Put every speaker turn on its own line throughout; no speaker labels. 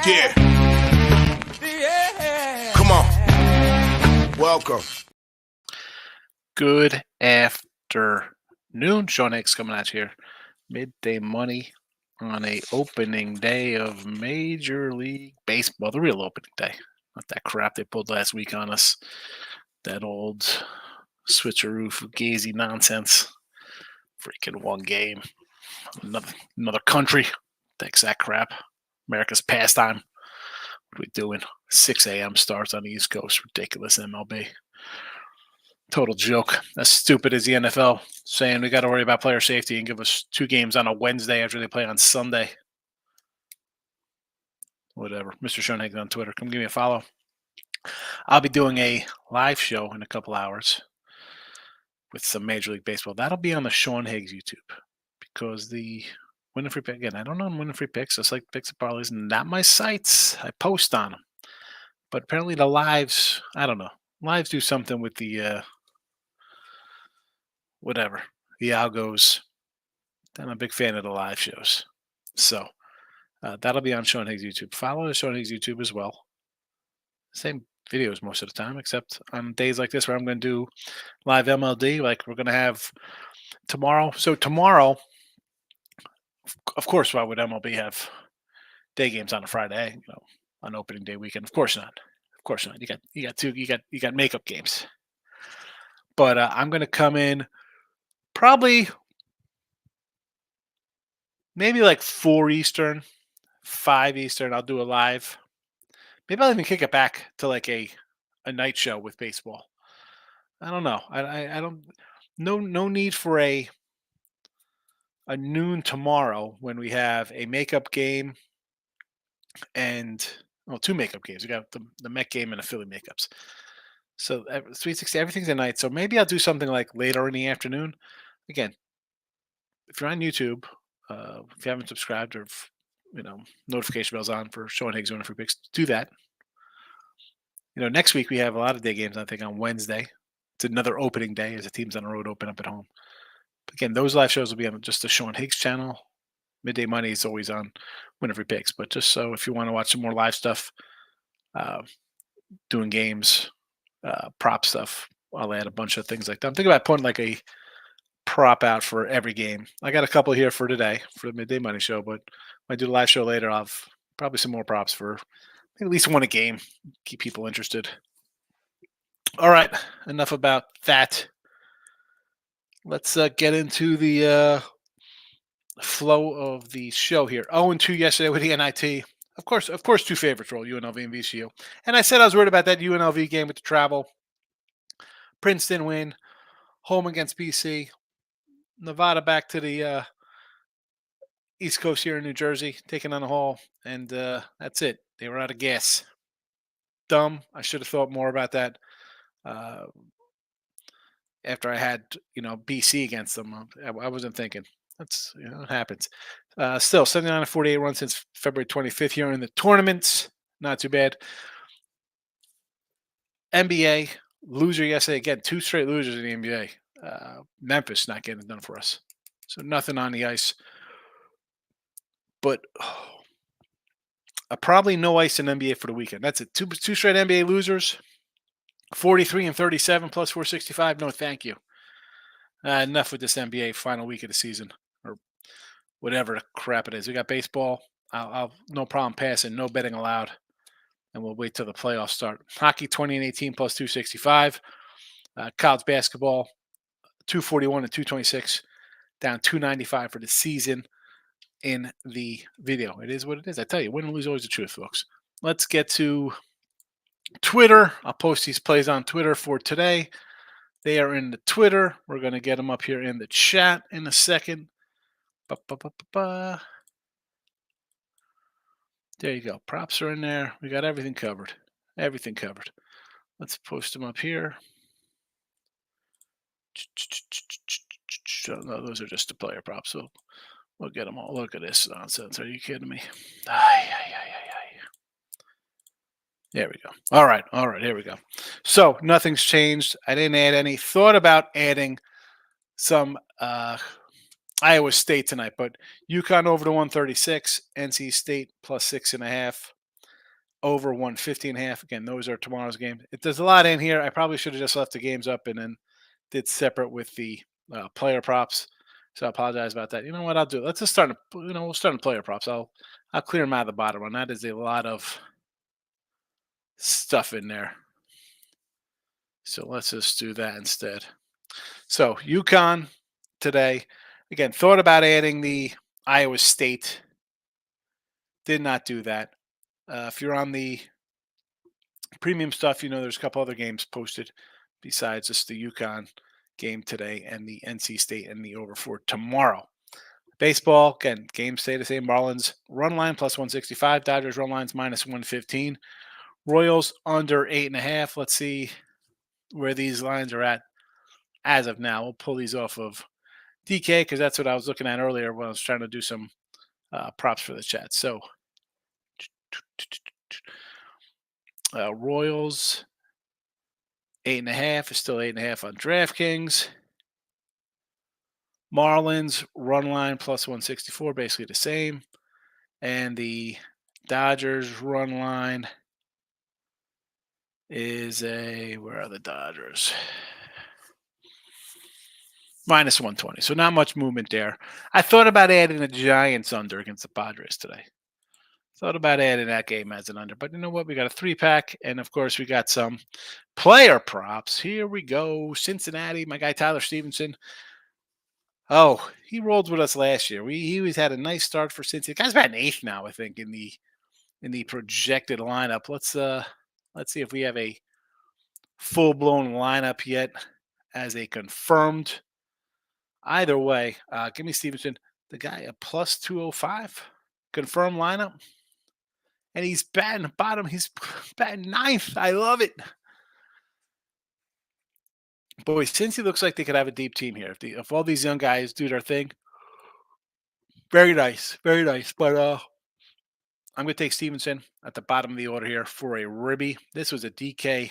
Yeah. Come on. Welcome.
Good afternoon. Sean Hicks coming at you here. Midday Money on a opening day of Major League Baseball. The real opening day. Not that crap they pulled last week on us. That old switcheroo fugazi nonsense. Freaking one game. Another country. Thanks that crap. America's pastime. What are we doing? 6 a.m. starts on the East Coast. Ridiculous MLB. Total joke. As stupid as the NFL saying we got to worry about player safety and give us 2 games on a Wednesday after they play on Sunday. Whatever. Mr. Schoenhagen on Twitter. Come give me a follow. I'll be doing a live show in a couple hours with some Major League Baseball. That'll be on the Sean Higgs YouTube because the Winning Free Picks, again, I don't know Winning Free Picks. Just like Picks and Parlays, not my sites. I post on them. But apparently the lives, I don't know. Lives do something with the whatever, the algos. I'm a big fan of the live shows. So that'll be on Sean Higgs YouTube. Follow the Sean Higgs YouTube as well. Same videos most of the time, except on days like this where I'm going to do live MLD, like we're going to have tomorrow. So tomorrow, of course, why would MLB have day games on a Friday, on opening day weekend? Of course not. Of course not. You got makeup games. But I'm going to come in probably maybe like 4 Eastern, 5 Eastern. I'll do a live. Maybe I'll even kick it back to like a night show with baseball. I don't know. I don't. No need for a noon tomorrow when we have a makeup game and 2 makeup games. We got the Met game and the Philly makeups. So 360, everything's at night. So maybe I'll do something like later in the afternoon. Again, if you're on YouTube, if you haven't subscribed or if, notification bells on for Sean Higgs Winning Free Picks, do that. Next week we have a lot of day games. I think on Wednesday, it's another opening day as the teams on the road open up at home. But again, those live shows will be on just the Sean Higgs channel. Midday Money is always on Winning Free Picks. But just so if you want to watch some more live stuff, doing games, prop stuff, I'll add a bunch of things like that. I'm thinking about putting like a prop out for every game. I got a couple here for today for the Midday Money show, but when I do the live show later, I'll have probably some more props for at least one a game. Keep people interested. All right, enough about that. Let's get into the flow of the show here. 0-2 yesterday with the NIT. Of course, 2 favorites roll, UNLV and VCU. And I said I was worried about that UNLV game with the travel. Princeton win, home against BC. Nevada back to the East Coast here in New Jersey, taking on the Hall. And that's it. They were out of gas. Dumb. I should have thought more about that after I had, BC against them. I wasn't thinking. That's, it happens. Still, 79-48 runs since February 25th here in the tournaments. Not too bad. NBA, loser yesterday. Again, 2 straight losers in the NBA. Memphis not getting it done for us. So nothing on the ice. But probably no ice in NBA for the weekend. That's it. 2 straight NBA losers. 43-37 plus 465. No, thank you. Enough with this NBA final week of the season or whatever the crap it is. We got baseball. I'll no problem passing. No betting allowed. And we'll wait till the playoffs start. Hockey 20-18 plus 265. College basketball 241 and 226. Down 295 for the season in the video. It is what it is. I tell you, win and lose always the truth, folks. Let's get to Twitter. I'll post these plays on Twitter for today. They are in the Twitter. We're going to get them up here in the chat in a second. There you go. Props are in there. We got everything covered. Everything covered. Let's post them up here. No, those are just the player props. So we'll get them all. Look at this nonsense. Are you kidding me? There we go. All right. Here we go. So nothing's changed. I didn't add any. Thought about adding some Iowa State tonight, but UConn over to 136, NC State plus 6.5, over 150.5. Again, those are tomorrow's games. There's a lot in here. I probably should have just left the games up and then did separate with the player props. So I apologize about that. You know what I'll do? Let's just start. We'll start in player props. I'll clear them out of the bottom one. That is a lot of stuff in there. So let's just do that instead. So UConn today. Again, thought about adding the Iowa State. Did not do that. If you're on the premium stuff, there's a couple other games posted besides just the UConn game today and the NC State and the over for tomorrow. Baseball, again, games stay the same. Marlins run line plus 165. Dodgers run lines minus 115. Royals under 8.5. Let's see where these lines are at as of now. We'll pull these off of DK because that's what I was looking at earlier when I was trying to do some props for the chat. So Royals 8.5 is still 8.5 on DraftKings. Marlins run line plus 164, basically the same. And the Dodgers run line is where are the Dodgers? Minus 120. So not much movement there. I thought about adding the Giants under against the Padres today. Thought about adding that game as an under. But you know what? We got a 3-pack. And, of course, we got some player props. Here we go. Cincinnati, my guy Tyler Stevenson. Oh, he rolled with us last year. He always had a nice start for Cincinnati. The guy's about an 8th now, I think, in the projected lineup. Let's see if we have a full-blown lineup yet as a confirmed. Either way, give me Stevenson. The guy a plus 205 confirmed lineup. And he's batting the bottom. He's batting 9th. I love it. Boy, Cincy looks like they could have a deep team here. If all these young guys do their thing, very nice. Very nice. But I'm going to take Stevenson at the bottom of the order here for a Ribby. This was a DK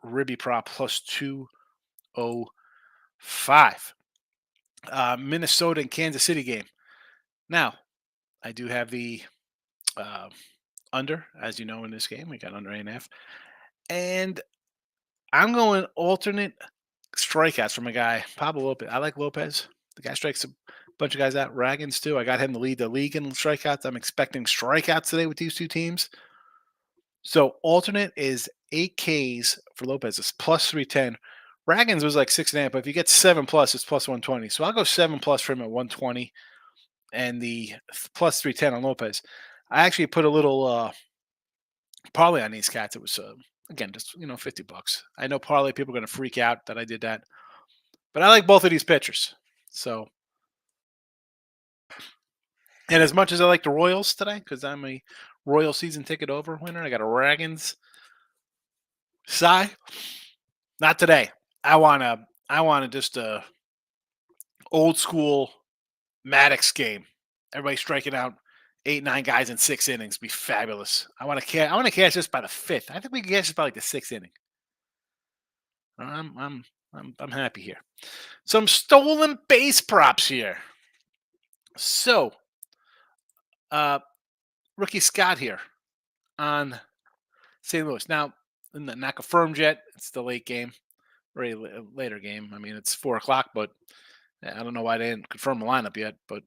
Ribby prop plus 205. Minnesota and Kansas City game. Now, I do have the under, as you know, in this game. We got under 8.5. And I'm going alternate strikeouts from a guy, Pablo Lopez. I like Lopez. The guy strikes a bunch of guys out. Ragans, too. I got him to lead the league in strikeouts. I'm expecting strikeouts today with these two teams. So alternate is 8 Ks for Lopez. It's plus 310. Ragans was like 6.5, but if you get 7 plus, it's plus 120. So I'll go 7 plus for him at 120 and the plus 310 on Lopez. I actually put a little parlay on these cats. It was, again, just, $50. I know parlay people are going to freak out that I did that, but I like both of these pitchers. So, and as much as I like the Royals today, because I'm a Royal season ticket over winner, I got a Ragans Cy. Not today. I want to just a old school Maddox game. Everybody striking out 8-9 guys in 6 innings. Be fabulous. I want to catch this by the 5th. I think we can catch this by like the 6th inning. I'm happy here. Some stolen base props here. So, rookie Scott here on St. Louis. Now, not confirmed yet. It's the late game, very later game. I mean, it's 4:00, but I don't know why they didn't confirm the lineup yet. But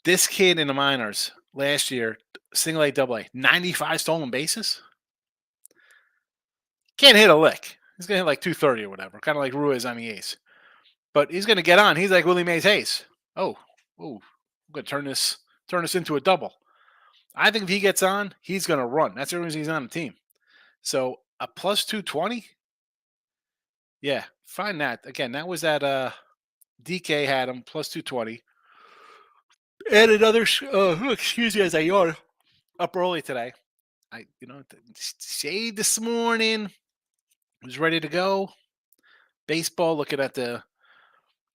this kid in the minors last year, single A, double A, 95 stolen bases. Can't hit a lick. He's going to hit like 230 or whatever, kind of like Ruiz on the A's. But he's going to get on. He's like Willie Mays Hayes. Oh, I'm going to turn this into a double. I think if he gets on, he's going to run. That's the reason he's on the team. So a plus 220? Yeah, find that. Again, that was at DK had him, plus 220. And another, excuse me as I yawn, up early today. Shade this morning. Was ready to go. Baseball, looking at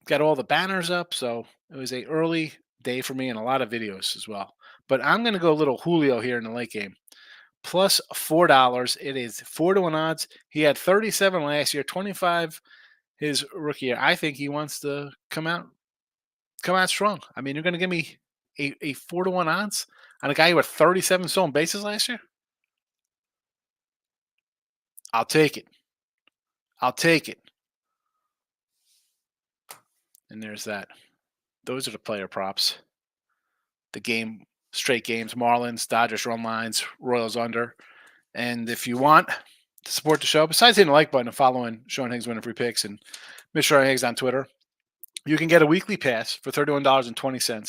got all the banners up. So it was a early day for me and a lot of videos as well. But I'm going to go a little Julio here in the late game. Plus $4. It is 4-1 odds. He had 37 last year, 25 his rookie year. I think he wants to come out come out strong. I mean, you're going to give me a 4-1 odds on a guy who had 37 stolen bases last year? I'll take it. I'll take it. And there's that. Those are the player props. The game, straight games, Marlins, Dodgers run lines, Royals under. And if you want to support the show, besides hitting the like button and following Sean Higgs winning free picks and Mr. Higgs on Twitter, you can get a weekly pass for $31.20.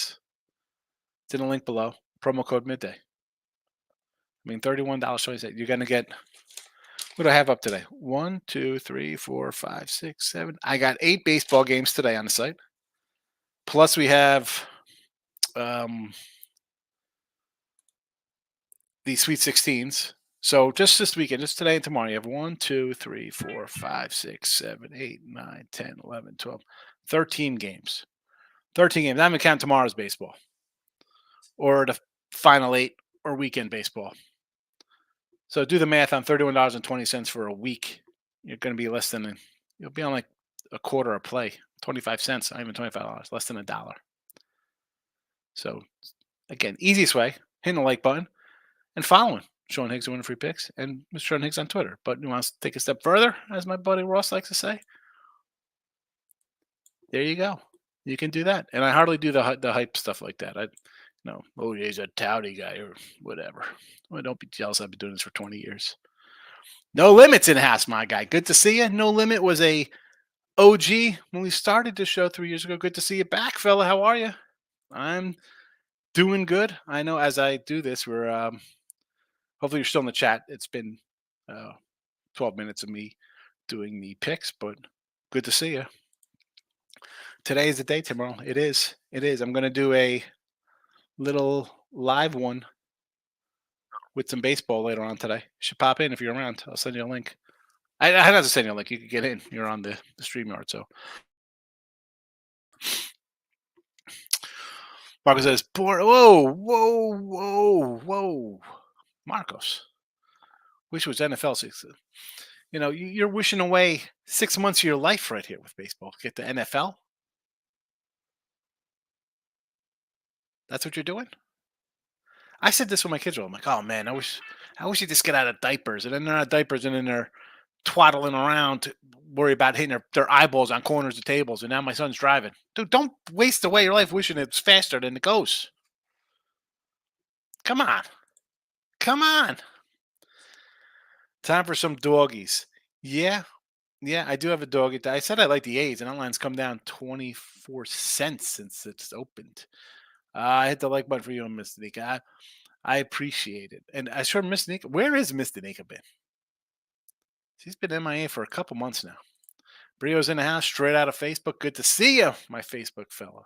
It's in the link below. Promo code midday. I mean, $31.20. You're going to get, what do I have up today? 1, 2, 3, 4, 5, 6, 7. I got 8 baseball games today on the site. Plus, we have the Sweet 16s. So just this weekend, just today and tomorrow, you have 1, 2, 3, 4, 5, 6, 7, 8, 9, 10, 11, 12, 13 games. 13 games. I'm going to count tomorrow's baseball or the final 8 or weekend baseball. So do the math on $31.20 for a week. You're going to be less than, you'll be on like a quarter a play, 25 cents, not even $25, less than $1. So again, easiest way, hitting the like button and following Sean Higgs winning free picks and Mr. Sean Higgs on Twitter. But you want to take a step further, as my buddy Ross likes to say? There you go. You can do that. And I hardly do the hype stuff like that. Oh, he's a touty guy or whatever. Well, don't be jealous. I've been doing this for 20 years. No Limit's in the house, my guy. Good to see you. No Limit was a OG when we started this show 3 years ago. Good to see you back, fella. How are you? I'm doing good. I know as I do this, we're hopefully you're still in the chat. It's been 12 minutes of me doing the picks, but good to see you. Today is the day, tomorrow. It is. I'm going to do a little live one with some baseball later on today. You should pop in if you're around. I'll send you a link. I have to send you a link. You can get in. You're on the StreamYard. So Marcos says, whoa. Marcos. Wish it was NFL season. You know, you're wishing away 6 months of your life right here with baseball. Get the NFL. That's what you're doing? I said this when my kids were. I'm like, oh man, I wish you just get out of diapers. And then they're out of diapers and then they're twaddling around to worry about hitting their eyeballs on corners of tables. And now my son's driving. Dude, don't waste away your life wishing it's faster than it goes. Come on. Time for some doggies. Yeah, I do have a doggy. I said I like the A's, and that line's come down 24 cents since it's opened. I hit the like button for you, Miss Danica. I appreciate it. And I sure Miss Danica, where is Miss Danica been? She's been MIA for a couple months now. Brio's in the house, straight out of Facebook. Good to see you, my Facebook fella.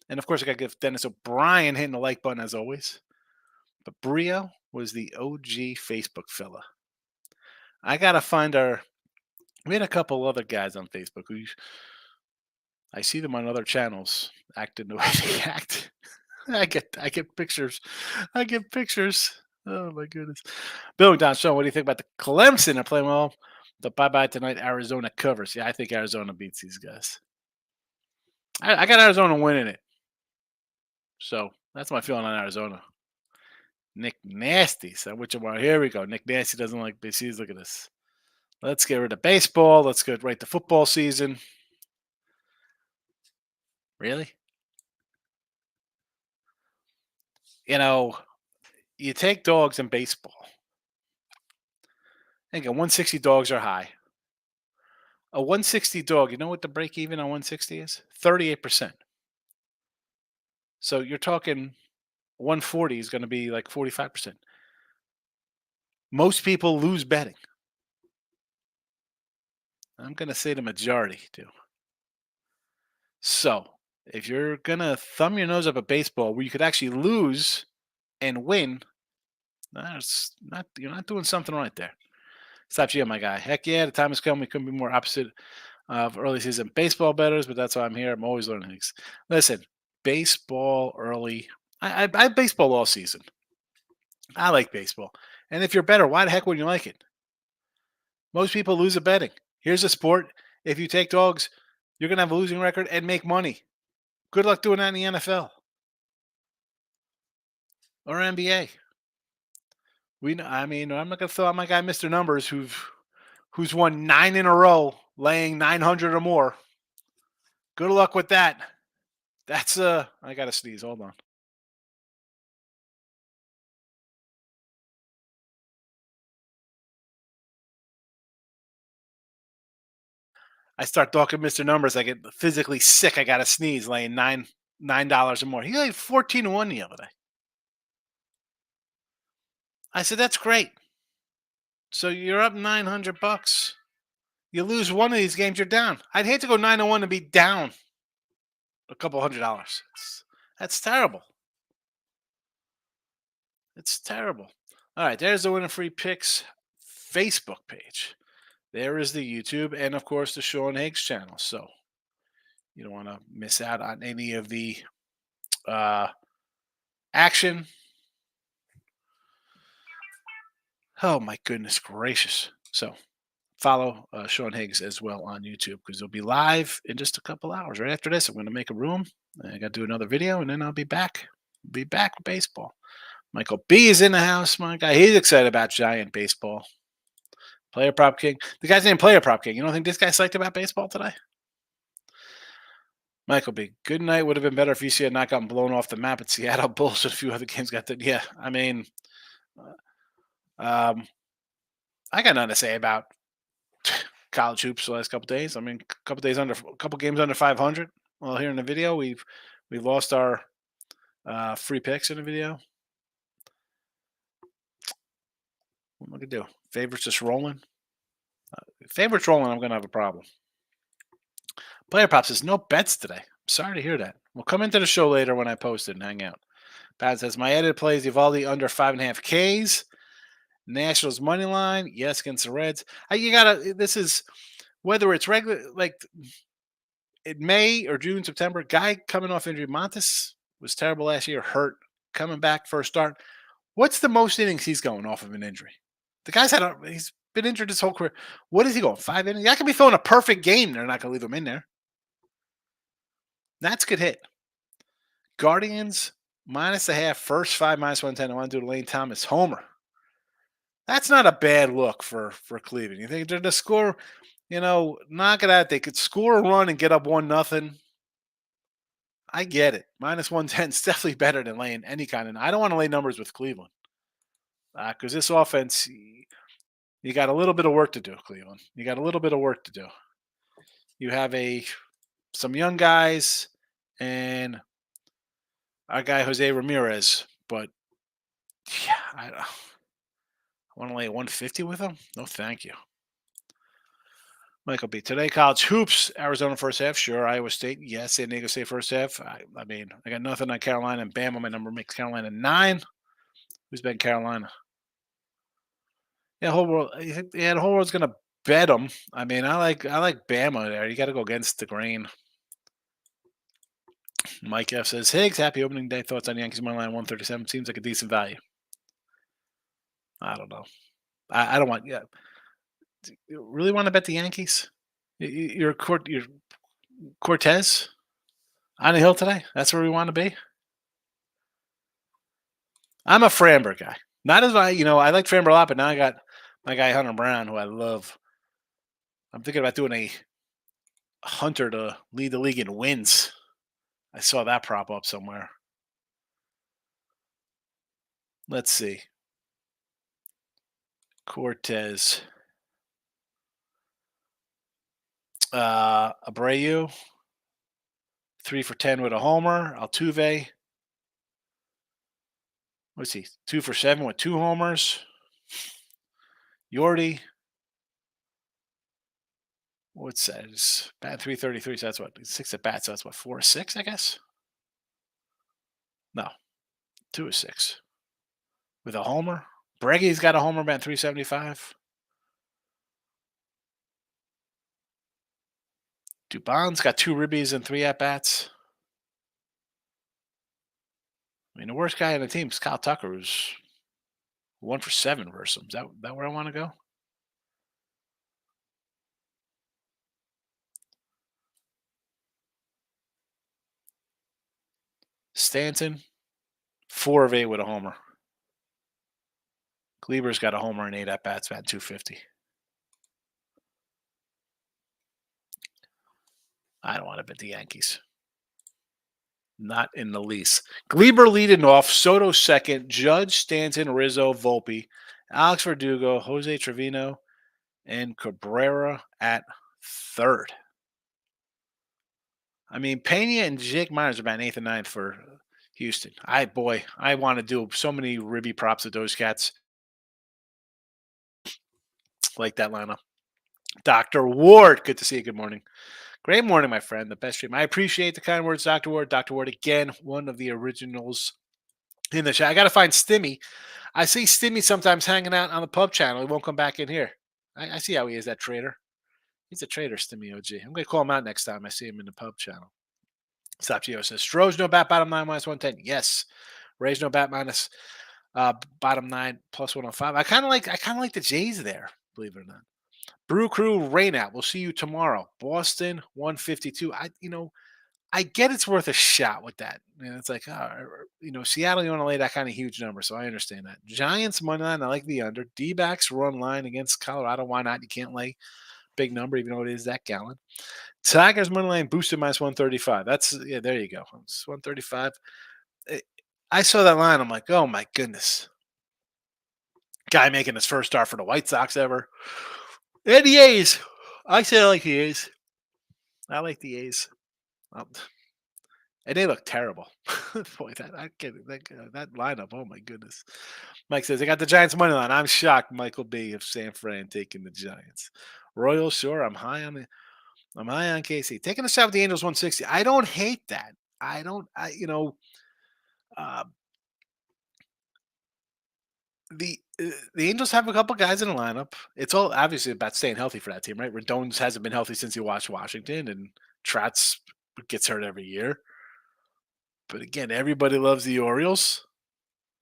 And of course, I got to give Dennis O'Brien hitting the like button as always. But Brio was the OG Facebook fella. I got to find we had a couple other guys on Facebook who I see them on other channels acting the way they act. I get pictures. Oh my goodness. Bill McDonald, Sean, what do you think about the Clemson? They're playing well. The bye tonight. Arizona covers. Yeah, I think Arizona beats these guys. I got Arizona winning it. So that's my feeling on Arizona. Nick Nasty. So which one? Here we go. Nick Nasty doesn't like BCs. Look at this. Let's get rid of baseball. Let's get right to football season. Really? You know, you take dogs in baseball. I think 160 dogs are high. A 160 dog, you know what the break even on 160 is? 38%. So you're talking 140 is going to be like 45%. Most people lose betting. I'm going to say the majority do. So if you're going to thumb your nose up at baseball where you could actually lose and win, you're not doing something right there. Stop you, my guy. Heck yeah, the time has come. We couldn't be more opposite of early season baseball bettors, but that's why I'm here. I'm always learning things. Listen, baseball early. I baseball all season. I like baseball. And if you're better, why the heck wouldn't you like it? Most people lose a betting. Here's a sport. If you take dogs, you're going to have a losing record and make money. Good luck doing that in the NFL or NBA. I mean, I'm not gonna throw out my guy, Mr. Numbers, who's won 9 in a row, laying 900 or more. Good luck with that. That's I gotta sneeze. Hold on. I start talking Mr. Numbers. I get physically sick. I gotta sneeze, laying $9 or more. He laid 14-1 the other day. I said, that's great. So you're up $900. You lose one of these games, you're down. I'd hate to go 9-1 and be down a couple $100. That's terrible. It's terrible. All right, there's the Winning Free Picks Facebook page. There is the YouTube and, of course, the Sean Higgs channel. So you don't want to miss out on any of the action. Oh, my goodness gracious. So follow Sean Higgs as well on YouTube because he'll be live in just a couple hours. Right after this, I'm going to make a room. I got to do another video, and then I'll be back. Be back with baseball. Michael B is in the house, my guy. He's excited about Giant baseball. Player Prop King. The guy's named Player Prop King. You don't think this guy's psyched about baseball today? Michael B. Good night would have been better if UC had not gotten blown off the map at Seattle. Bullshit. A few other games got that. Yeah, I mean, I got nothing to say about college hoops the last couple days. I mean, a couple games under 500. Well, here in the video, we lost our free picks in the video. What am I gonna do? Favorites just rolling. Favorites rolling. I'm gonna have a problem. Player props says no bets today. Sorry to hear that. We'll come into the show later when I post it and hang out. Pat says my edited plays Evaldi under 5.5 Ks. Nationals money line, yes, against the Reds. You gotta. This is whether it's regular, like in May or June, September. Guy coming off injury. Montes was terrible last year, hurt, coming back first start. What's the most innings he's going off of an injury? The guy's he's been injured his whole career. What is he going? 5 innings? I could be throwing a perfect game. They're not gonna leave him in there. That's good hit. Guardians -0.5, first 5 -110. I want to do the Lane Thomas homer. That's not a bad look for Cleveland. You think they're the score, knock it out. They could score a run and get up 1-0. I get it. -110 is definitely better than laying any kind of. I don't want to lay numbers with Cleveland because this offense, you got a little bit of work to do, Cleveland. You got a little bit of work to do. You have some young guys and our guy Jose Ramirez, but yeah, I want to lay 150 with him. No, thank you. Michael B. Today, college hoops. Arizona first half. Sure. Iowa State. Yes. San Diego State first half. I mean, I got nothing on Carolina and Bama. My number makes Carolina 9. Who's betting Carolina? Yeah, whole world. Yeah, the whole world's gonna bet them. I mean, I like Bama there. You got to go against the grain. Mike F says, Higgs, happy opening day. Thoughts on Yankees money line 137? Seems like a decent value. I don't know. I don't want. Yeah, you really want to bet the Yankees? You're Cortez on the hill today. That's where we want to be. I'm a Framber guy. Not as I like Framber a lot, but now I got my guy Hunter Brown, who I love. I'm thinking about doing a Hunter to lead the league in wins. I saw that prop up somewhere. Let's see. Cortez. Abreu. 3 for 10 with a homer. Altuve. What's he? 2 for 7 with 2 homers. Yordi. What's that? It's bat 333. So that's what 6 at bats. So that's what 4 or 6, I guess. No, 2 or 6 with a homer. Breggy's got a homer bat 375. Dubon's got 2 ribbies and 3 at bats. I mean, the worst guy on the team is Kyle Tucker, who's 1 for 7 versus him. Is that where I want to go? Stanton, 4 of 8 with a homer. Gleber's got a homer and 8 at-bats, batting 250. I don't want to bet the Yankees. Not in the least. Gleber leading off, Soto second, Judge, Stanton, Rizzo, Volpe, Alex Verdugo, Jose Trevino, and Cabrera at third. I mean, Pena and Jake Myers are about 8th and 9th for Houston. I want to do so many ribby props with those cats. Like that lineup. Dr. Ward, good to see you. Good morning. Great morning, my friend. The best stream. I appreciate the kind words, Dr. Ward. Dr. Ward, again, one of the originals in the chat. I got to find Stimmy. I see Stimmy sometimes hanging out on the pub channel. He won't come back in here. I see how he is, that traitor. He's a traitor, Stimmy OG. I'm going to call him out next time I see him in the pub channel. Stop Gio says, Stroh's no bat, bottom 9, minus 110. Yes. Ray's no bat, minus bottom 9, plus 105. I kind of like the Jays there, believe it or not. Brew Crew, rain out. We'll see you tomorrow. Boston, 152. I get it's worth a shot with that. And it's like, Seattle, you want to lay that kind of huge number, so I understand that. Giants, money line, I like the under. D-backs, run line against Colorado. Why not? You can't lay big number, even though it is that gallon. Tigers, money line, boosted minus 135. There you go. It's 135. I saw that line. I'm like, oh, my goodness. Guy making his first start for the White Sox ever. And the A's. I say I like the A's. I like the A's. And they look terrible. Boy, that lineup, oh my goodness. Mike says, I got the Giants money line. I'm shocked, Michael B. of San Fran taking the Giants. Royal, sure, I'm high on KC. Taking a shot with the Angels 160. I don't hate that. The Angels have a couple guys in the lineup. It's all obviously about staying healthy for that team, right? Rendon hasn't been healthy since he watched Washington, and Trotz gets hurt every year. But again, everybody loves the Orioles.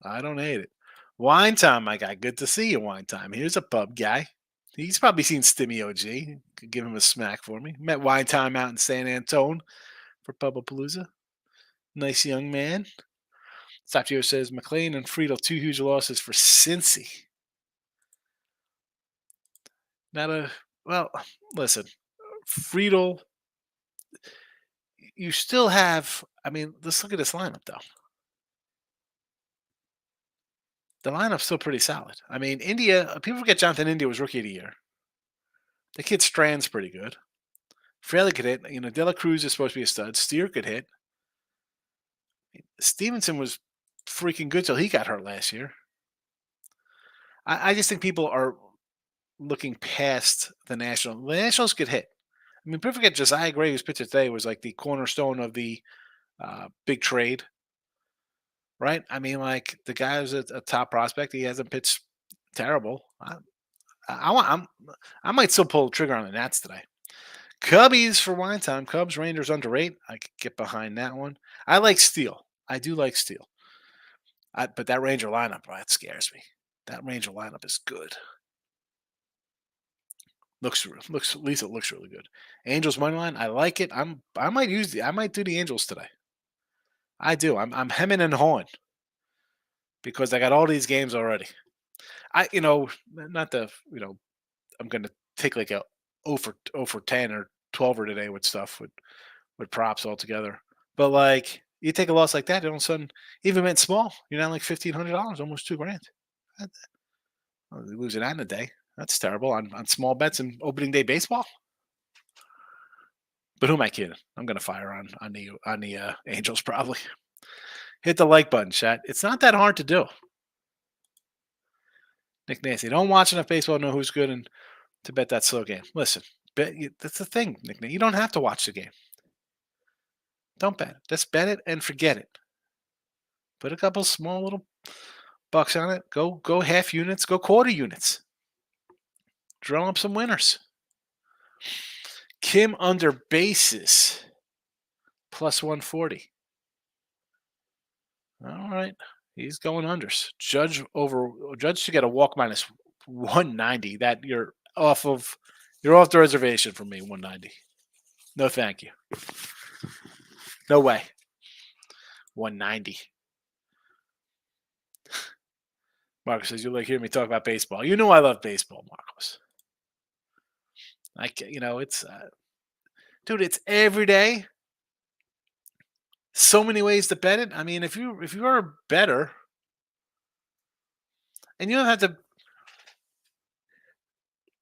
I don't hate it. Wine Time, my guy. Good to see you, Wine Time. Here's a pub guy. He's probably seen Stimmy OG. Could give him a smack for me. Met Wine Time out in San Antone for Pubapalooza. Nice young man. Sapio says McLean and Friedel, 2 huge losses for Cincy. Listen, Friedel, you still have, let's look at this lineup, though. The lineup's still pretty solid. India, people forget Jonathan India was rookie of the year. The kid Strand's pretty good. Fraley could hit. De La Cruz is supposed to be a stud. Steer could hit. Stevenson was freaking good till he got hurt last year. I just think people are looking past the Nationals. The Nationals could hit. People forget Josiah Gray, who's pitched today, was like the cornerstone of the big trade. Right? The guy was a top prospect. He hasn't pitched terrible. I might still pull the trigger on the Nats today. Cubbies for Wine Time. Cubs, Rangers under 8. I could get behind that one. I like Steele. I do like Steele. But that Ranger lineup, that scares me. That Ranger lineup is good. Looks at least it looks really good. Angels money line, I like it. I might do the Angels today. I do. I'm hemming and hawing because I got all these games already. I'm going to take like a 0 for 10 or 12er today with stuff with props altogether. But you take a loss like that, all of a sudden, even meant small, you're down like $1,500, almost $2,000. Losing that in a day. That's terrible on small bets and opening day baseball. But who am I kidding? I'm going to fire on the Angels probably. Hit the like button, chat. It's not that hard to do. Nick Nancy, don't watch enough baseball to know who's good and to bet that slow game. Listen, that's the thing, Nick. You don't have to watch the game. Don't bet it. Just bet it and forget it. Put a couple small little bucks on it. Go half units. Go quarter units. Draw up some winners. Kim under basis plus 140. All right. He's going unders. Judge to get a walk minus 190. That you're off the reservation for me, 190. No, thank you. No way. 190. Marcus says, you like hear me talk about baseball. You know I love baseball, Marcus. It's dude, it's every day. So many ways to bet it. I mean, if you are a better, and you don't have to.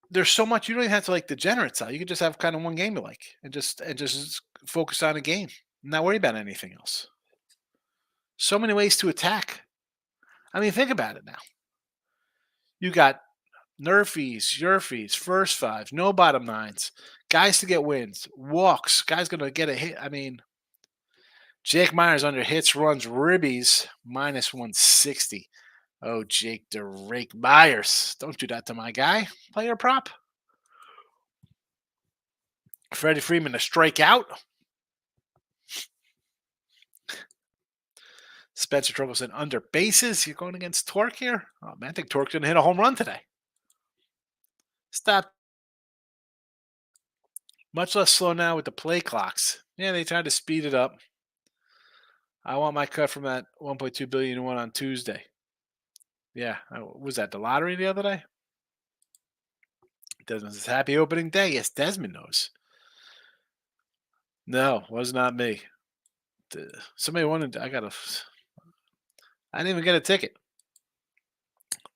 There's so much you don't even have to like degenerate style. You can just have kind of one game you like, and just focus on a game, not worry about anything else. So many ways to attack. I mean, think about it now. You got nerfies, yerfies, first fives, no bottom nines, guys to get wins, walks, guys gonna get a hit. I mean, Jake Myers under hits, runs, ribbies, minus 160. Oh, Jake the Rake Myers. Don't do that to my guy. Player prop. Freddie Freeman to strike out. Spencer Torkelson under bases. You're going against Torque here? Oh, man, I think Torque didn't hit a home run today. Stop. Much less slow now with the play clocks. Yeah, they tried to speed it up. I want my cut from that 1.2 billion you won on Tuesday. Yeah, was that the lottery the other day? Desmond says, happy opening day. Yes, Desmond knows. No, was not me. Somebody wanted. I didn't even get a ticket.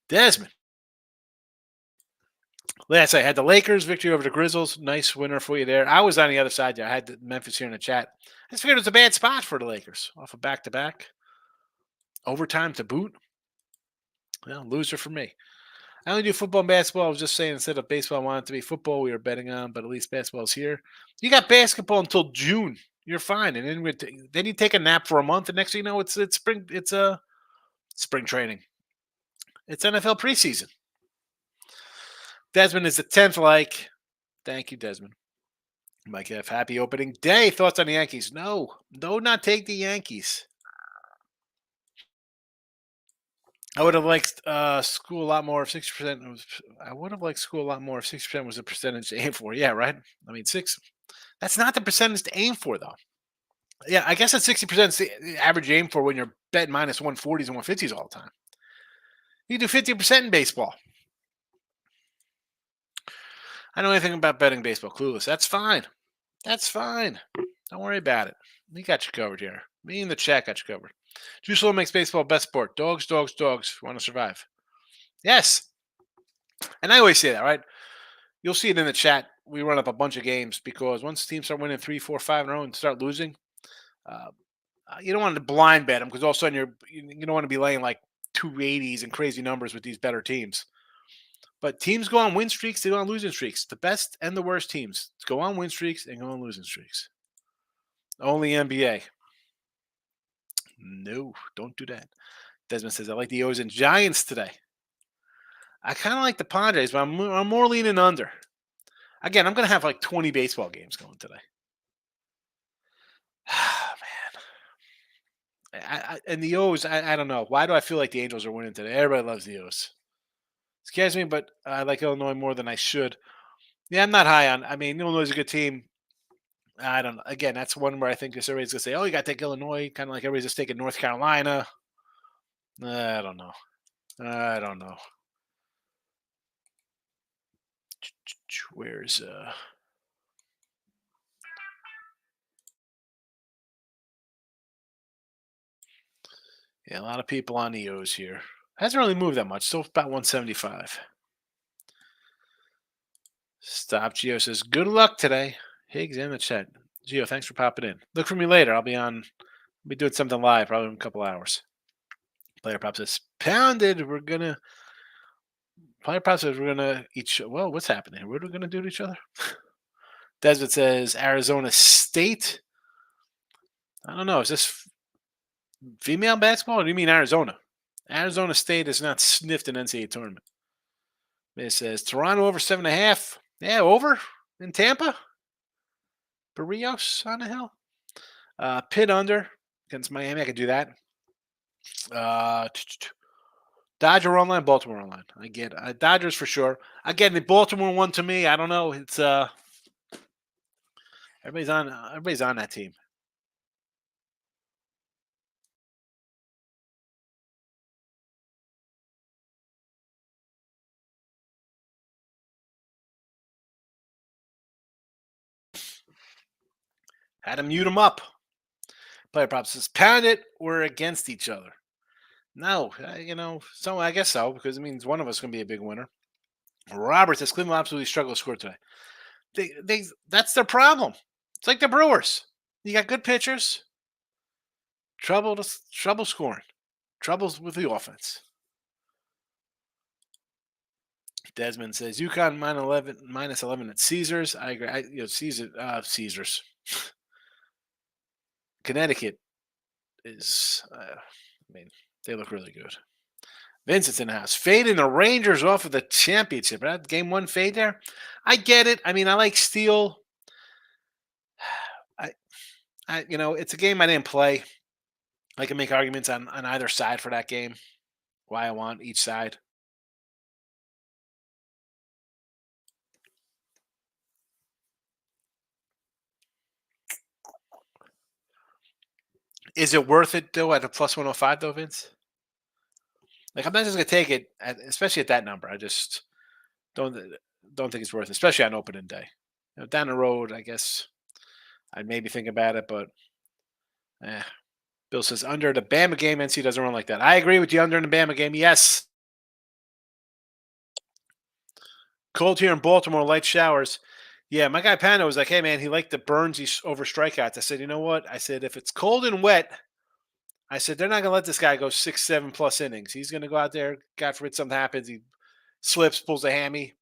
Desmond. Last I had the Lakers victory over the Grizzlies. Nice winner for you there. I was on the other side there. I had Memphis here in the chat. I just figured it was a bad spot for the Lakers off a back-to-back. Overtime to boot. Well, loser for me. I only do football and basketball. I was just saying instead of baseball, I wanted it to be football. We were betting on, but at least basketball's here. You got basketball until June. You're fine, and then you take a nap for a month, and next thing you know, it's spring. It's spring training. It's NFL preseason. Desmond is the 10th like. Thank you, Desmond. Mike F. Happy opening day. Thoughts on the Yankees? No, not take the Yankees. I would have liked school a lot more if 60% was. I would have liked school a lot more if 60% was the percentage to aim for. Yeah, right. I mean, 6. That's not the percentage to aim for, though. Yeah, I guess that 60% is the average aim for when you're betting minus 140s and 150s all the time. You do 50% in baseball. I know anything about betting baseball. Clueless. That's fine. That's fine. Don't worry about it. We got you covered here. Me and the chat got you covered. Juice Low makes baseball best sport. Dogs, dogs, dogs. Want to survive. Yes. And I always say that, right? You'll see it in the chat. We run up a bunch of games because once teams start winning 3, 4, 5 in a row and start losing, you don't want to blind bet them because all of a sudden you don't want to be laying like 280s and crazy numbers with these better teams. But teams go on win streaks, they go on losing streaks. The best and the worst teams go on win streaks and go on losing streaks. Only NBA. No, don't do that. Desmond says, I like the O's and Giants today. I kind of like the Padres, but I'm more leaning under. Again, I'm going to have like 20 baseball games going today. Man. And the O's, I don't know. Why do I feel like the Angels are winning today? Everybody loves the O's. Scares me, but I like Illinois more than I should. Yeah, I'm not high on. I mean, Illinois is a good team. I don't know. Again, that's one where I think everybody's going to say, oh, you got to take Illinois. Kind of like everybody's just taking North Carolina. I don't know. Where's yeah, a lot of people on the O's here. Hasn't really moved that much. Still about 175. Stop Geo says, good luck today. Higgs in the chat. Geo, thanks for popping in. Look for me later. I'll be doing something live probably in a couple hours. Player Prop says, pounded. Player Prop says we're gonna each. Well, what's happening? What are we gonna do to each other? Desmond says Arizona State. I don't know. Is this female basketball or do you mean Arizona? Arizona State has not sniffed an NCAA tournament. It says Toronto over 7.5. Yeah, over in Tampa. Barrios on the hill. Pitt under against Miami. I could do that. Dodger online, Baltimore online. I get Dodgers for sure. Again, the Baltimore one to me, I don't know. It's everybody's on that team. Had to mute him up. Player props says, pound it, we're against each other. No, so I guess so, because it means one of us is going to be a big winner. Robert says, Cleveland absolutely struggled to score today. That's their problem. It's like the Brewers. You got good pitchers, trouble scoring, troubles with the offense. Desmond says UConn minus 11 at Caesars. I agree. Caesars. Connecticut is. They look really good. Vincent's in the house. Fading the Rangers off of the championship. That game one fade there. I get it. I like Steele. It's a game I didn't play. I can make arguments on either side for that game. Why I want each side. Is it worth it though at a plus 105 though, Vince? Like I'm not just gonna take it, especially at that number. I just don't think it's worth it, especially on opening day. Down the road, I guess I'd maybe think about it, but Bill says under the Bama game, NC doesn't run like that. I agree with you. Under the Bama game, yes. Cold here in Baltimore, light showers. Yeah, my guy Pano was like, hey, man, he liked the burns over strikeouts. I said, you know what? I said, if it's cold and wet, I said, they're not going to let this guy go 6, 7+ innings. He's going to go out there. God forbid something happens. He slips, pulls a hammy.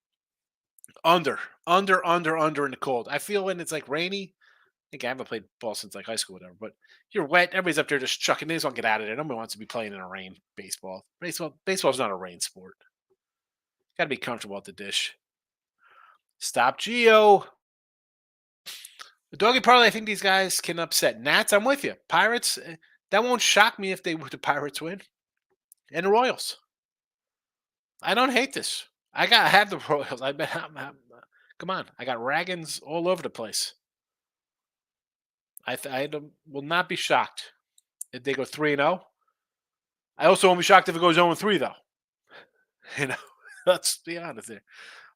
Under in the cold. I feel when it's like rainy, I think I haven't played ball since like high school or whatever, but you're wet. Everybody's up there just chucking. They just want to get out of there. Nobody wants to be playing in a rain baseball. Baseball's not a rain sport. Got to be comfortable at the dish. Stop Geo. The doggy parlay, I think these guys can upset. Nats, I'm with you. Pirates, that won't shock me if the Pirates win. And the Royals. I don't hate this. I have the Royals. Come on. I got Raggins all over the place. I will not be shocked if they go 3-0. I also won't be shocked if it goes 0-3, though. Let's be honest here.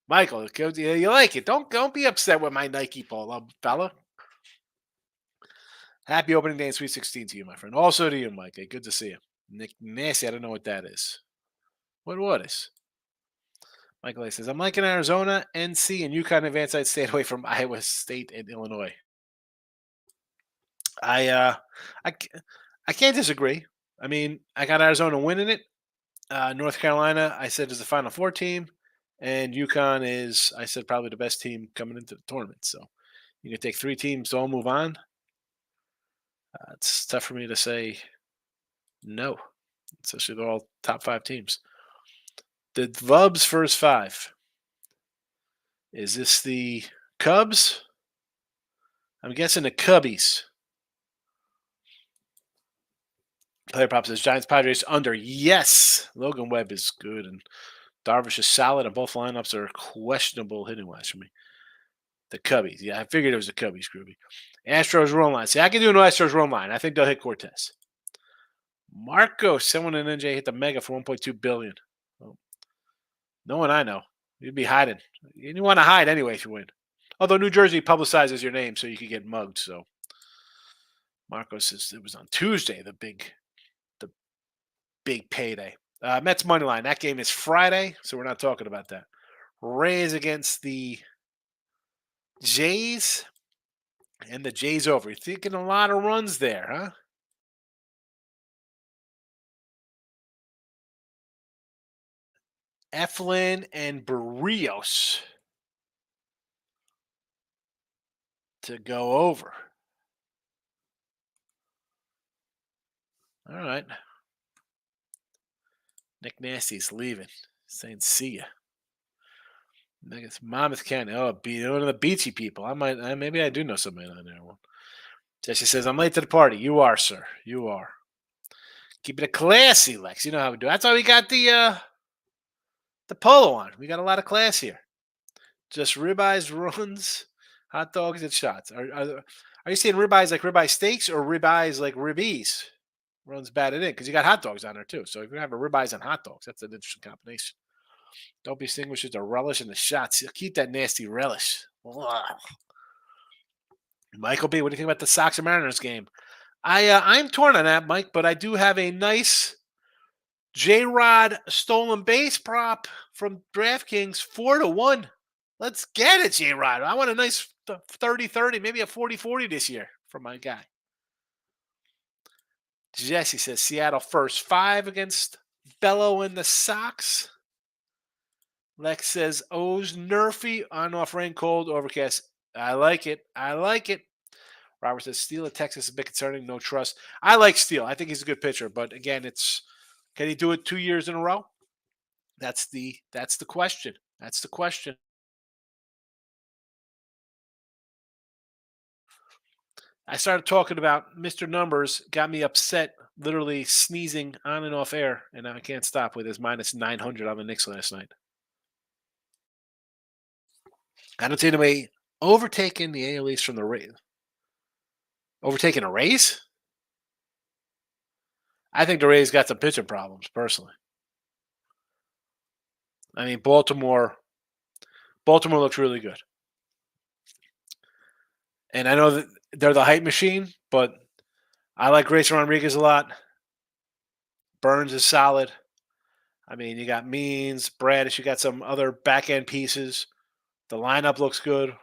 Michael, you like it. Don't be upset with my Nike polo, fella. Happy opening day in Sweet 16 to you, my friend. Also to you, Mike. Hey, good to see you. Nick Nasty, I don't know what that is. What is? Michael A says, I'm liking Arizona, NC, and UConn advance. I'd stay away from Iowa State and Illinois. I can't disagree. I got Arizona winning it. North Carolina, I said, is the Final Four team. And UConn is, I said, probably the best team coming into the tournament. So you can take 3 teams to all move on. It's tough for me to say no, especially they're all top 5 teams. The Vubs first 5. Is this the Cubs? I'm guessing the Cubbies. Player prop says Giants Padres under. Yes. Logan Webb is good and Darvish is solid, and both lineups are questionable hitting wise for me. The Cubbies. Yeah, I figured it was the Cubbies, Groovy. Astros run line. See, I can do an Astros run line. I think they'll hit Cortez. Marco, someone in NJ hit the mega for $1.2 billion. Well, no one I know. You'd be hiding. You want to hide anyway if you win. Although New Jersey publicizes your name so you could get mugged. So Marco says it was on Tuesday, the big payday. Mets money line. That game is Friday, so we're not talking about that. Rays against the Jays, and the Jays over. You're thinking a lot of runs there, huh? Eflin and Barrios to go over. All right. Nick Nasty's leaving. Saying see ya. I guess Monmouth County. Oh, one of the beachy people. Maybe I do know somebody on there. Jesse says, I'm late to the party. You are, sir. You are. Keep it classy, Lex. You know how we do. That's why we got the polo on. We got a lot of class here. Just ribeyes, runs, hot dogs, and shots. Are you saying ribeyes like ribeye steaks or ribeyes like ribbies? Runs batted in because you got hot dogs on there too. So if you have a ribeyes and hot dogs, that's an interesting combination. Don't be distinguished with the relish and the shots. Keep that nasty relish. Ugh. Michael B, what do you think about the Sox and Mariners game? I'm torn on that, Mike, but I do have a nice J Rod stolen base prop from DraftKings 4-1. Let's get it, J Rod. I want a nice 30-30, maybe a 40-40 this year from my guy. Jesse says Seattle first 5 against Bello and the Sox. Lex says O's nerfy on off rain cold overcast. I like it. I like it. Robert says Steele at Texas is a bit concerning. No trust. I like Steele. I think he's a good pitcher, but again, can he do it 2 years in a row? That's the question. That's the question. I started talking about Mr. Numbers, got me upset, literally sneezing on and off air, and I can't stop with his minus 900 on the Knicks last night. I don't see anybody overtaking the AL East from the Rays. Overtaking a Rays? I think the Rays got some pitching problems, personally. I mean, Baltimore looks really good. And I know that they're the hype machine, but I like Grayson Rodriguez a lot. Burns is solid. I mean, you got Means, Bradish, you got some other back end pieces. The lineup looks good.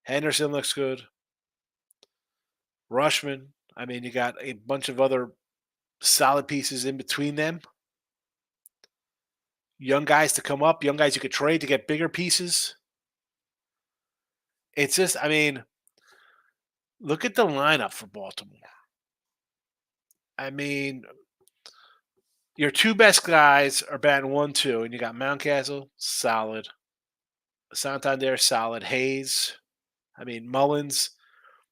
Henderson looks good. Rushman. I mean, you got a bunch of other solid pieces in between them. Young guys to come up, young guys you could trade to get bigger pieces. It's just, I mean, look at the lineup for Baltimore. I mean, your two best guys are batting 1-2, and you got Mountcastle, solid. Santander, solid. Hayes. I mean, Mullins.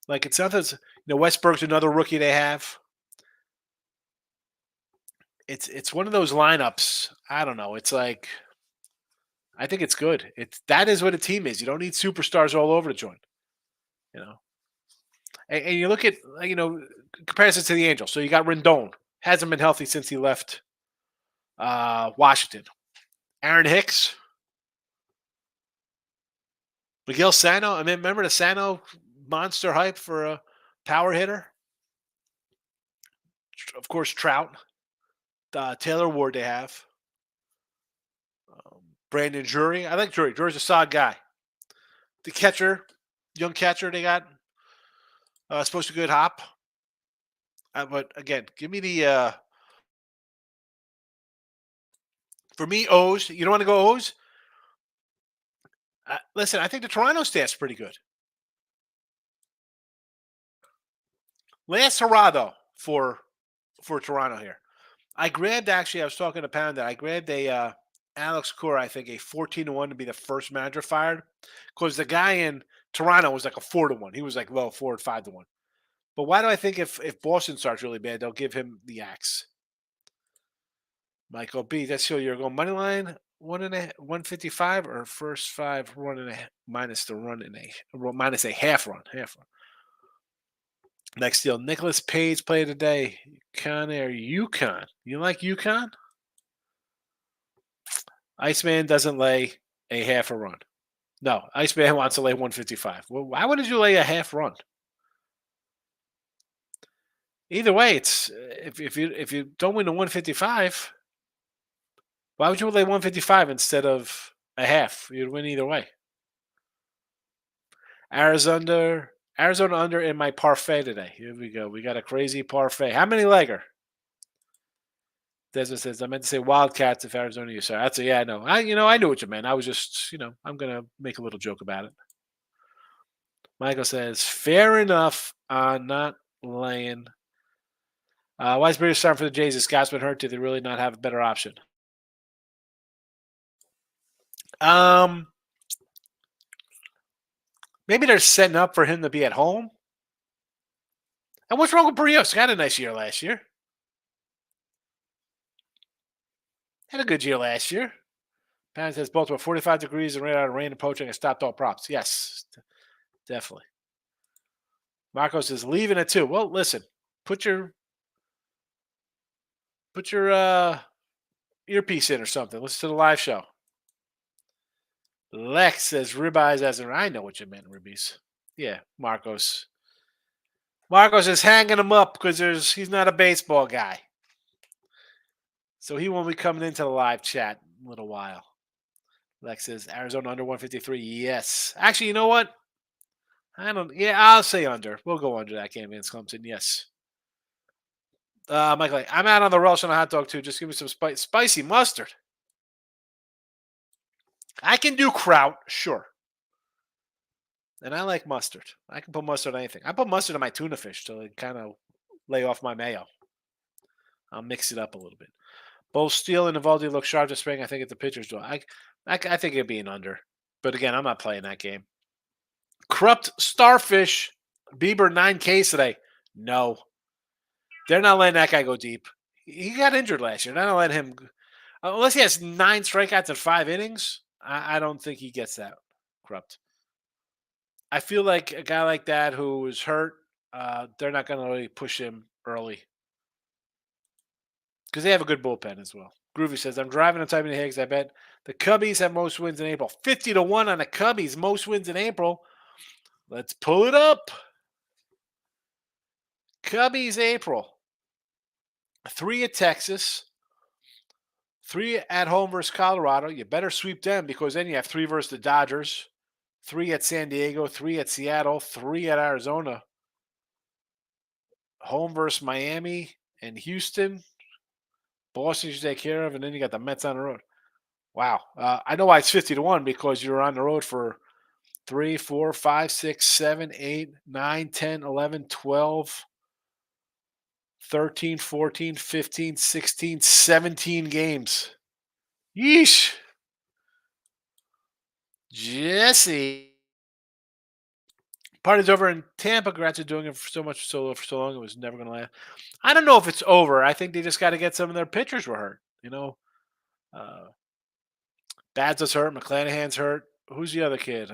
Like, it's nothing. Westbrook's another rookie they have. It's one of those lineups. I don't know. It's like, I think it's good. That is what a team is. You don't need superstars all over the joint. And you look at comparison to the Angels. So you got Rendon, hasn't been healthy since he left Washington. Aaron Hicks, Miguel Sano. I mean, remember the Sano monster hype for a power hitter? Of course, Trout. Taylor Ward they have. Brandon Drury. I like Drury. Drury's a solid guy. The catcher, young catcher they got. Supposed to be good hop. But again, give me the for me, O's. You don't want to go O's? Listen, I think the Toronto staff's pretty good. Last hurrah, though, for Toronto here. I was talking to Pound that I grabbed a Alex Cora, I think, a 14-1 to be the first manager fired. Because the guy in Toronto was like a 4-1. He was like low 4 or 5-1. But why do I think if Boston starts really bad, they'll give him the axe? Michael B, that's your you're going money line 155 or first 5 run and a minus the run in minus a half run. Next deal, Nicholas Page play today. UConn. You like UConn? Iceman doesn't lay a half a run. No, Iceman wants to lay 155. Well, why wouldn't you lay a half run? Either way, it's if you don't win the 155, why would you lay 155 instead of a half? You'd win either way. Arizona under in my parfait today. Here we go. We got a crazy parfait. How many legger? Desmond says, I meant to say Wildcats if Arizona you saw. That's I know. I knew what you meant. I was just, I'm gonna make a little joke about it. Michael says, fair enough on not laying. Why is British starting for the Jays? If Scott's been hurt, do they really not have a better option? Maybe they're setting up for him to be at home. And what's wrong with Barrios? He had a nice year last year. Had a good year last year. Pan says Baltimore 45 degrees and ran out of rain and poaching and stopped all props. Yes, definitely. Marcos is leaving it too. Well, listen, put your earpiece in or something. Listen to the live show. Lex says ribeyes as in I know what you meant, ribbies. Yeah, Marcos. Marcos is hanging him up because he's not a baseball guy. So he won't be coming into the live chat in a little while. Lex says Arizona under 153. Yes. Actually, you know what? I don't. Yeah, I'll say under. We'll go under that game against Clemson. Yes. Michael, I'm out on the relish on a hot dog too. Just give me some spicy mustard. I can do kraut, sure. And I like mustard. I can put mustard on anything. I put mustard on my tuna fish to kind of lay off my mayo. I'll mix it up a little bit. Both Steele and Evaldi look sharp this spring. I think it's the pitcher's draw. I think it'd be an under. But again, I'm not playing that game. Corrupt Starfish. Bieber 9Ks today. No. They're not letting that guy go deep. He got injured last year. They're not letting him. Unless he has 9 strikeouts in 5 innings, I don't think he gets that. Corrupt. I feel like a guy like that who is hurt, they're not going to really push him early because they have a good bullpen as well. Groovy says, I'm driving on Type Higgs. I bet the Cubbies have most wins in April. 50-1 on the Cubbies, most wins in April. Let's pull it up. Cubbies, April. 3 at Texas. 3 at home versus Colorado. You better sweep them because then you have 3 versus the Dodgers. 3 at San Diego. 3 at Seattle. 3 at Arizona. Home versus Miami and Houston. Boston you take care of, and then you got the Mets on the road. Wow. I know why it's 50-1 because you're on the road for 3, 4, 5, 6, 7, 8, 9, 10, 11, 12, 13, 14, 15, 16, 17 games. Yeesh. Jesse. Party's over in Tampa. Congrats on doing it for so long. It was never going to last. I don't know if it's over. I think they just got to get some of their pitchers were hurt. Bads is hurt. McClanahan's hurt. Who's the other kid?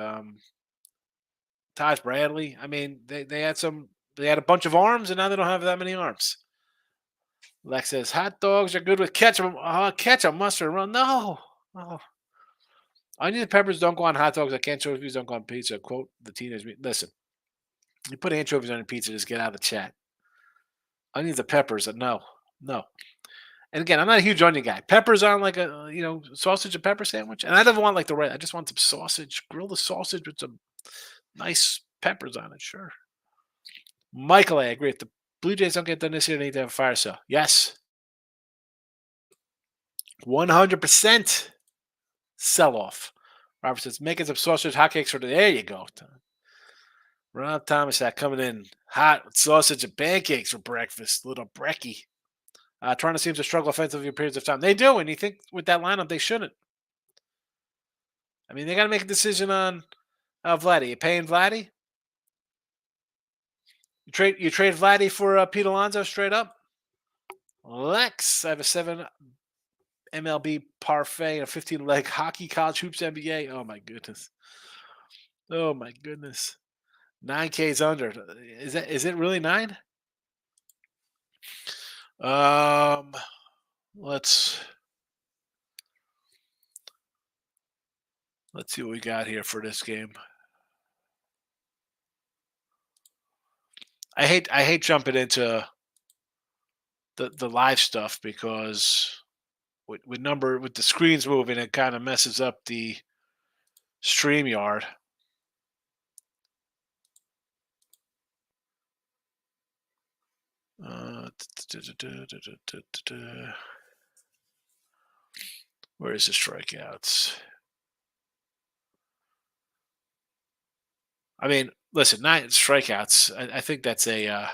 Taj Bradley. I mean, they had a bunch of arms, and now they don't have that many arms. Lex says hot dogs are good with ketchup. Ketchup, mustard, run. No. Onions and peppers don't go on hot dogs. Like anchovies don't go on pizza. Quote the teenage. Listen, you put anchovies on your pizza, just get out of the chat. Onions and peppers, no. And again, I'm not a huge onion guy. Peppers on like a sausage and pepper sandwich, and I don't want like the red. I just want some sausage. Grill the sausage with some nice peppers on it. Sure. Michael, I agree. If the Blue Jays don't get done this year, they need to have a fire sale. Yes. 100% sell off. Robert says, making some sausage hotcakes for the. There you go. Rob Thomas coming in hot with sausage and pancakes for breakfast. Little brekkie. Toronto seems to struggle offensively in periods of time. They do, and you think with that lineup they shouldn't. I mean, they got to make a decision on Vladdy. You paying Vladdy? You trade Vladdy for Pete Alonso straight up? Lex, I have a 7 MLB parfait and a 15-leg hockey, college hoops, NBA. Oh my goodness. 9K's under. Is it really 9? Let's see what we got here for this game. I hate jumping into the live stuff because with the screens moving, it kind of messes up the StreamYard. Where is the strikeouts? I mean, listen, 9 strikeouts. I think that's a. I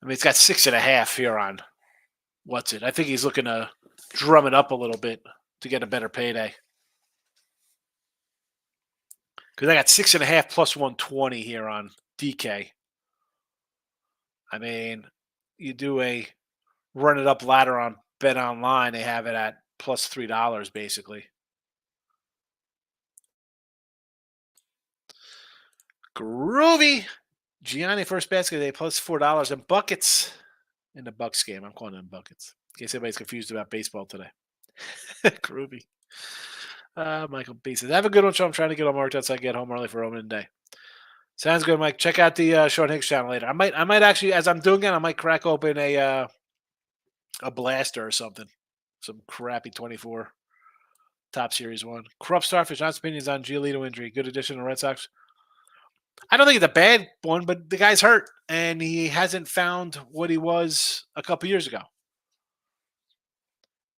mean, it's got 6.5 here on. What's it? I think he's looking to drum it up a little bit to get a better payday. Because I got 6.5 plus 120 here on DK. I mean, you do a run it up ladder on Bet Online, they have it at plus $3 basically. Groovy. Gianni first basket today plus $4 and buckets in the Bucks game. I'm calling them buckets in case anybody's confused about baseball today. Groovy. Michael B says, "Have a good one, Sean. I'm trying to get all marked out so I get home early for opening day." Sounds good, Mike. Check out the Sean Higgs channel later. I might actually, as I'm doing it, I might crack open a blaster or something, some crappy 24 top series one. Corrupt Starfish. Honest opinions on Giolito injury. Good addition to the Red Sox. I don't think it's a bad one, but the guy's hurt and he hasn't found what he was a couple years ago.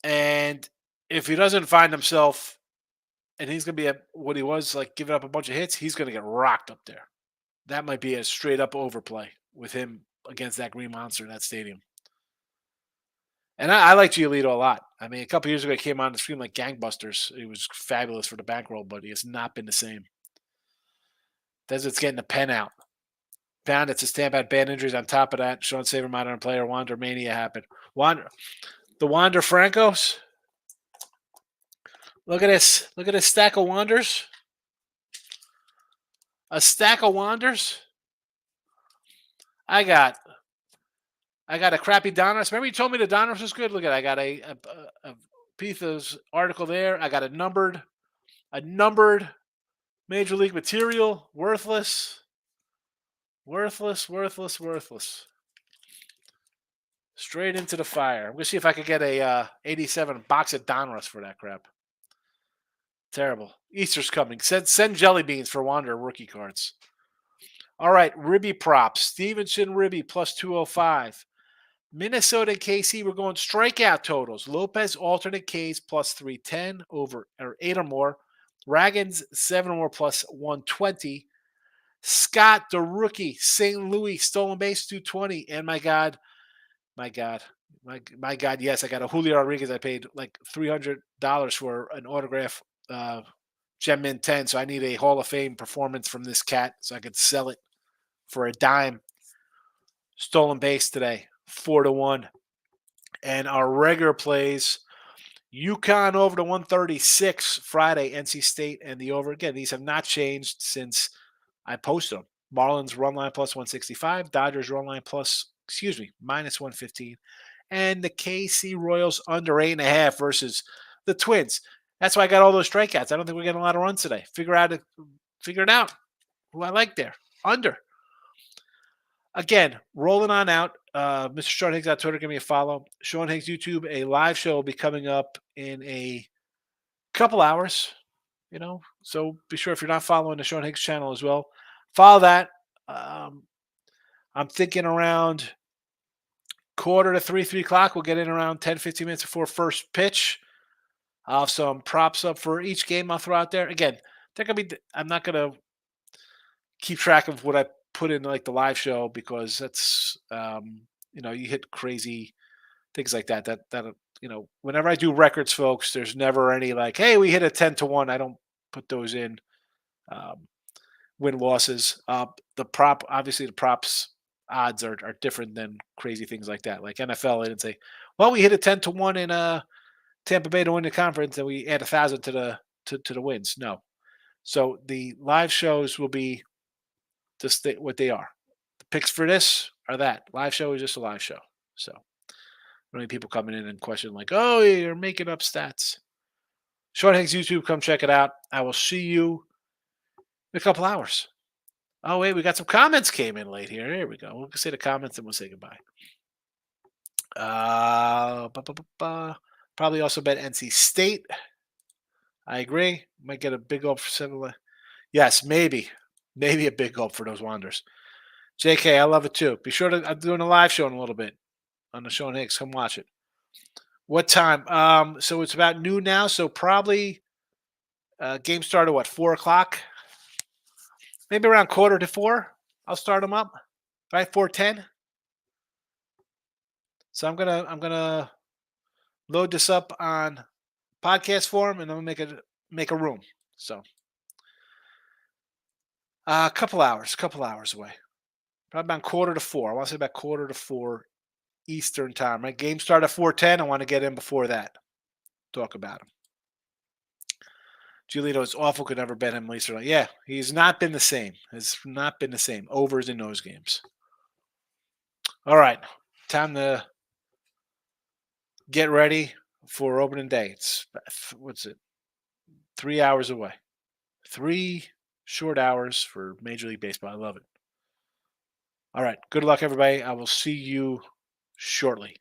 And if he doesn't find himself, and he's going to be what he was, like giving up a bunch of hits, he's going to get rocked up there. That might be a straight up overplay with him against that Green Monster in that stadium. And I like Giolito a lot. I mean, a couple years ago, he came on the screen like gangbusters. It was fabulous for the bankroll, but he has not been the same. Desert's getting the pen out. Found it's a stamp out bad injuries. On top of that, Sean Saver, modern player, Wander Mania happened. The Wander Francos. Look at this. Look at this stack of Wanders. A stack of Wanders. I got a crappy Donruss. Remember you told me the Donruss was good? Look at it. I got a Pitha's article there. I got a numbered Major League material. Worthless. Straight into the fire. I'm going to see if I could get a 87 box of Donruss for that crap. Terrible. Easter's coming. Send jelly beans for Wander rookie cards. All right, Ribby props. Stevenson Ribby plus 205. Minnesota and KC, we're going strikeout totals. Lopez alternate Ks plus 310 over or 8 or more. Raggins 7 or more plus 120. Scott the rookie, St. Louis stolen base 220. And my God, yes, I got a Julio Rodriguez. I paid like $300 for an autograph Gem Mint 10. So I need a Hall of Fame performance from this cat so I could sell it for a dime. Stolen base today, 4-1. And our regular plays, UConn over to 136 Friday, NC State, and the over. Again, these have not changed since I posted them. Marlins run line plus 165, Dodgers run line minus 115, and the KC Royals under 8.5 versus the Twins. That's why I got all those strikeouts. I don't think we're getting a lot of runs today. Figure it out. Who I like there. Under. Again, rolling on out. Mr. Sean Higgs on Twitter, give me a follow. Sean Higgs YouTube, a live show will be coming up in a couple hours. So be sure if you're not following the Sean Higgs channel as well, follow that. I'm thinking around 3 o'clock. We'll get in around 10, 15 minutes before first pitch. I'll have some props up for each game I'll throw out there. Again, I'm not going to keep track of what I put in like the live show because that's, you hit crazy things like that. Whenever I do records, folks, there's never any like, hey, we hit a 10-1. I don't put those in. Win losses. The props odds are different than crazy things like that. Like NFL, I didn't say, well, we hit a 10-1 in Tampa Bay to win the conference, and we add 1,000 to the wins. No. So the live shows will be just what they are. The picks for this are that. Live show is just a live show. So many people coming in and questioning like, oh, you're making up stats. Sean Higgs YouTube, come check it out. I will see you in a couple hours. Oh, wait, we got some comments came in late here. Here we go. We'll say the comments and we'll say goodbye. Probably also bet NC State. I agree. Might get a big gulp for 7. Yes, maybe. Maybe a big gulp for those Wanderers. JK, I love it too. Be sure to, I'm doing a live show in a little bit on the Sean Higgs. Come watch it. What time? So it's about noon now. So probably game start at 4 o'clock? Maybe around 3:45. I'll start them up. Right, 4:10. So I'm gonna load this up on podcast form and I'm gonna make a room. So a couple hours away. Probably about 3:45. I want to say about 3:45 Eastern time. My game start at 4:10. I want to get in before that. Talk about him. Giolito is awful. Could never bet him least. Yeah, he's not been the same. Has not been the same. Overs in those games. All right, time to get ready for opening day. It's 3 3 hours away. 3 short hours for Major League Baseball. I love it. All right. Good luck, everybody. I will see you shortly.